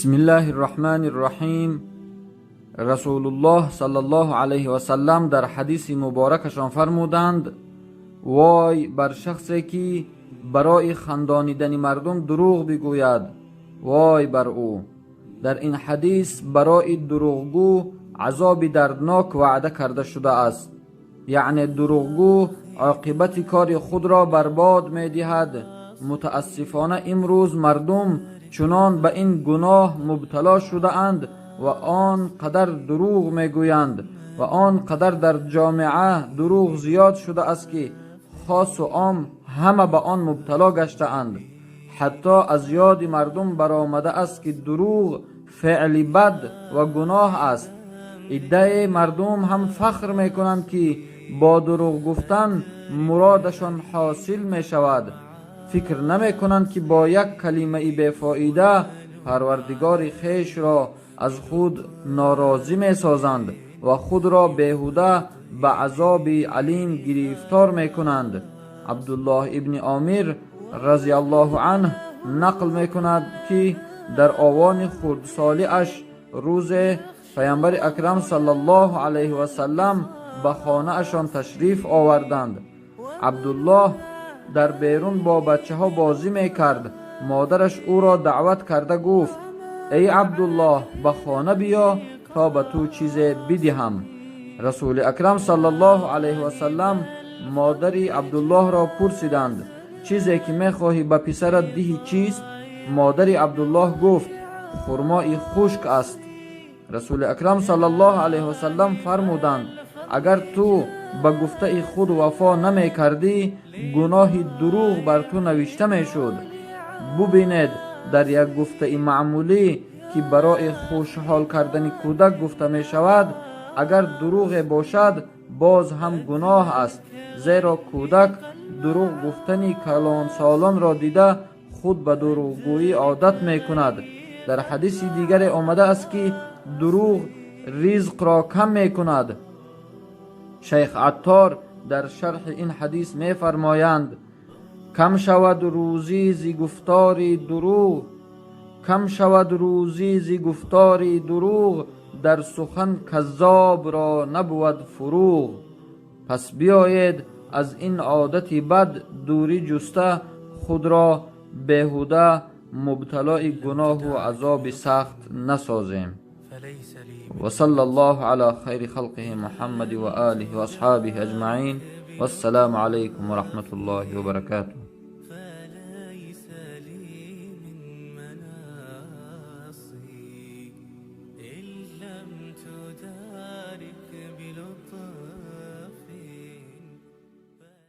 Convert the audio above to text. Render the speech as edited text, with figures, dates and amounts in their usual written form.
بسم الله الرحمن الرحیم. رسول الله صلی الله علیه و سلم در حدیث مبارکشان فرمودند: وای بر شخصی که برای خندانیدن مردم دروغ بگوید، وای بر او. در این حدیث برای دروغگو عذاب دردناک وعده کرده شده است. یعنی دروغگو عاقبت کار خود را برباد می دهد. متاسفانه امروز مردم چنان به این گناه مبتلا شده اند و آن قدر دروغ می گویند و آن قدر در جامعه دروغ زیاد شده است که خاص و عام همه به آن مبتلا گشته اند. حتی از یاد مردم برآمده است که دروغ فعل بد و گناه است. عده مردم هم فخر می کنند که با دروغ گفتن مرادشان حاصل می شود. فکر نمی کنند که با یک کلمه بیفایده پروردگار خیش را از خود ناراضی می سازند و خود را بیهوده به عذاب علیم گرفتار می کنند. عبدالله ابن عامر رضی الله عنه نقل می کند که در آوان خردسالی اش روز پیامبر اکرم صلی الله علیه و سلم به خانه اشان تشریف آوردند. عبدالله در بیرون با بچه ها بازی می کرد. مادرش او را دعوت کرده گفت: ای عبدالله، به خانه بیا تا به تو چیز بدهم. رسول اکرم صلی الله علیه و سلم مادری عبدالله را پرسیدند: چیزی که می خواهی به پسرت دهی چیست؟ مادری عبدالله گفت: خرمای خشک است. رسول اکرم صلی الله علیه و سلم فرمودند: اگر تو به گفته خود وفا نمی کردی، گناه دروغ بر تو نوشته می شد. ببینید، در یک گفته معمولی که برای خوشحال کردن کودک گفته می شود، اگر دروغ باشد باز هم گناه است، زیرا کودک دروغ گفتنی کلان سالان را دیده خود به دروغگویی عادت می کند. در حدیث دیگر آمده است که دروغ رزق را کم می کند. شیخ عطار در شرح این حدیث می فرمایند: کم شود روزی ز گفتاری دروغ، کم شود روزی ز گفتاری دروغ، در سخن کذاب را نبود فروغ. پس بیایید از این عادت بد دوری جسته خود را بیهوده مبتلای گناه و عذاب سخت نسازیم. وصلى الله على خير خلقه محمد وآله وأصحابه أجمعين. والسلام عليكم ورحمة الله وبركاته.